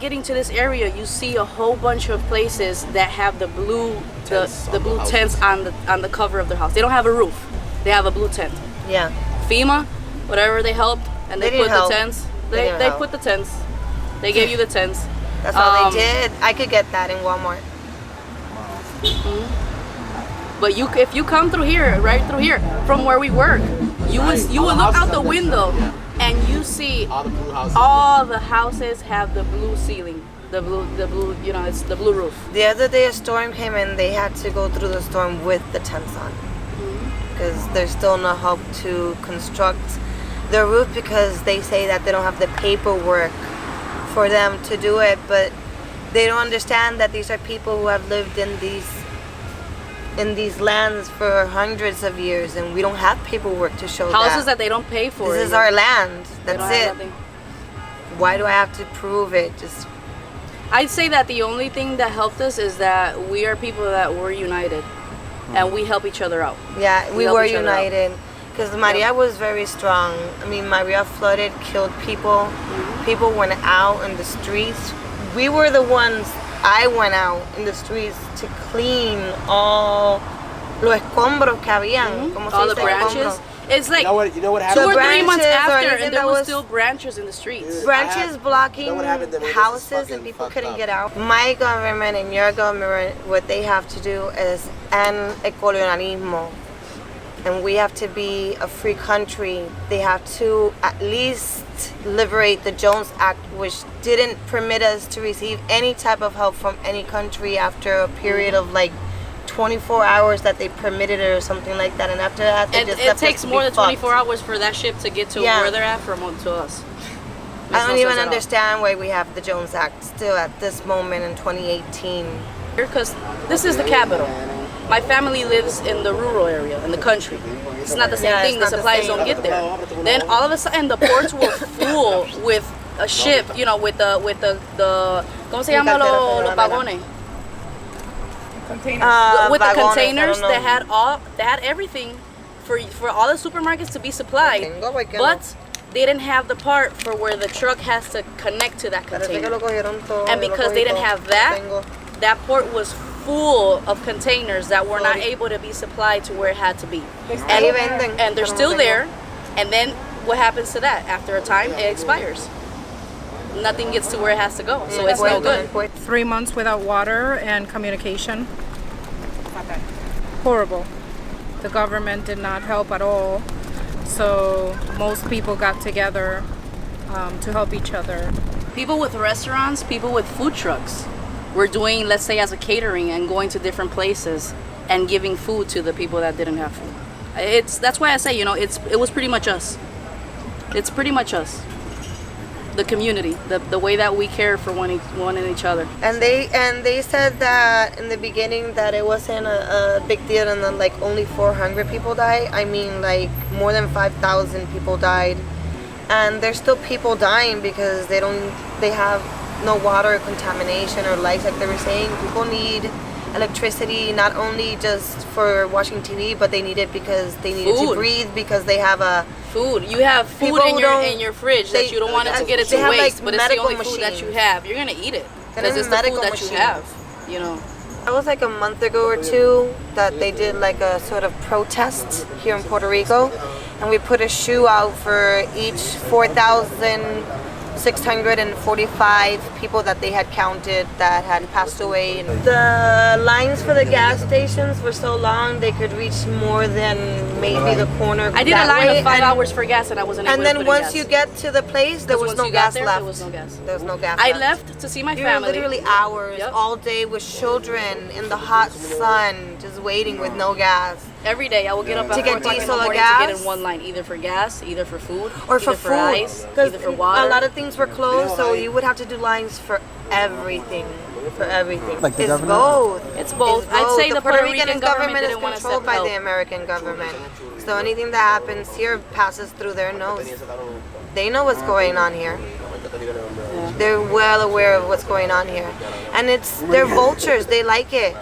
getting to this area, you see a whole bunch of places that have the blue tents on the cover of their house. They don't have a roof. They have a blue tent. Yeah. FEMA, whatever they helped, and they put the tents. They put the tents. They gave you the tents. That's all they did. I could get that in Walmart. But if you come through here, right through here, from where we work, you will look out the window and you see all the houses have the blue ceiling, the blue, it's the blue roof. The other day a storm came in. They had to go through the storm with the tents on because there's still no help to construct the roof because they say that they don't have the paperwork for them to do it, but they don't understand that these are people who have lived in these lands for hundreds of years, and we don't have paperwork to show houses that they don't pay for. This is our land. That's it. Why do I have to prove it? I'd say that the only thing that helped us is that we are people that were united, and we help each other out. Yeah, we were united. Because Maria was very strong. I mean, Maria flooded, killed people. People went out in the streets. We were the ones, I went out in the streets to clean all los escombros que habían. All the branches. It's like you know what happened? 2 or 3 months after, and there was still branches in the streets. Branches blocking houses and people couldn't get out. My government and your government, what they have to do is end el colonialismo. And we have to be a free country. They have to at least liberate the Jones Act, which didn't permit us to receive any type of help from any country after a period of like 24 hours that they permitted it or something like that. And after that, they just it takes more than 24 hours for that ship to get to where they're at from to us. I don't even understand why we have the Jones Act still at this moment in 2018. Because this is the capital. My family lives in the rural area, in the country. It's not the same thing. The supplies don't get there. Then all of a sudden, the ports were full with a ship, with the ¿cómo se llama los vagones? Containers. With the containers that had everything for all the supermarkets to be supplied, but they didn't have the part for where the truck has to connect to that container. And because they didn't have that port was full of containers that were not able to be supplied to where it had to be. And they're still there. And then what happens to that? After a time, it expires. Nothing gets to where it has to go. So it's no good. 3 months without water and communication. Horrible. The government did not help at all. So most people got together to help each other. People with restaurants, people with food trucks. We're doing, let's say, as a catering and going to different places and giving food to the people that didn't have food. That's why I say, it was pretty much us. It's pretty much us. The community, the way that we care for one and each other. And they said that in the beginning that it wasn't a big deal, and then like only 400 people died. I mean, like more than 5,000 people died, and there's still people dying because they have no water, contamination, or lights, like they were saying. People need electricity not only just for watching TV, but they need it because they need it to breathe, because they have food. You have food in your fridge that you don't want it to get into waste, but it's the only food that you have. You're gonna eat it because it's the food that you have. It was like a month ago or two that they did like a sort of protest here in Puerto Rico, and we put a shoe out for each 4,645 people that they had counted that had passed away. The lines for the gas stations were so long they could reach more than maybe the corner. I did a line of 5 hours for gas and I wasn't able to put in gas. And then once you get to the place, there was no gas left. There was no gas. There was no gas I left. left to see my family. Literally hours, all day with children in the hot sun, just waiting with no gas. Every day I will get up at 4 o'clock in the morning to get in one line, either for gas, either for food, or for ice, either for water. A lot of things were closed, so you would have to do lines for everything. For everything. Like the government? Both. It's both. I'd say the Puerto Rican government is controlled by the American government. So anything that happens here passes through their nose. They know what's going on here. They're well aware of what's going on here. And they're vultures. They like it.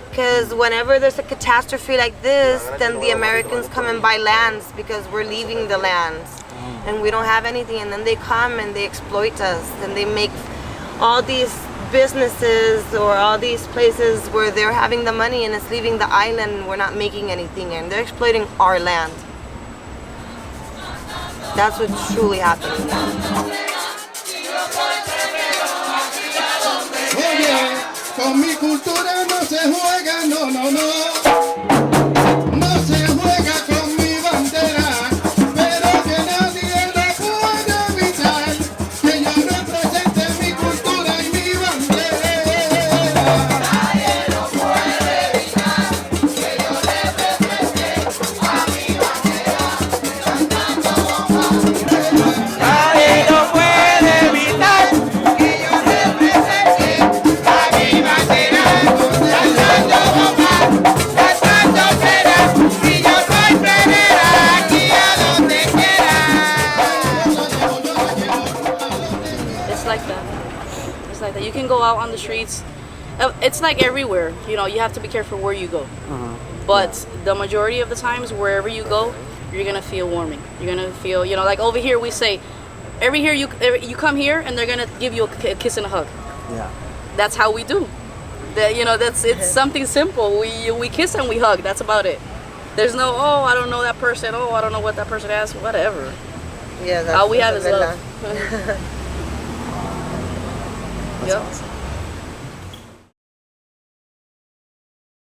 Because whenever there's a catastrophe like this, then the Americans come and buy lands because we're leaving the lands. And we don't have anything. And then they come and they exploit us. And they make all these businesses or all these places where they're having the money and it's leaving the island and we're not making anything and they're exploiting our land. That's what's truly happening now. Oye, con mi cultura no se juega, no, no, no. No se juega con mi bandera, pero que nadie le pueda evitar que yo represente mi cultura y mi bandera. Nadie lo puede evitar que yo represente a mi bandera, cantando bomba. Nadie lo puede evitar que yo represente a mi bandera, cantando bomba, cantando cera, y yo soy plenera aquí a donde quiera. It's like that. It's like that. You can go out on the streets. It's like everywhere. You know, you have to be careful where you go. But the majority of the times, wherever you go, you're gonna feel warming. You're gonna feel, you know, like over here we say, you come here and they're gonna give you a kiss and a hug. Yeah. That's how we do. You know, it's something simple. We kiss and we hug. That's about it. There's no, oh, I don't know that person. Oh, I don't know what that person has. Whatever. Yeah, that's, All we have is verdad. love. That's Yep. awesome.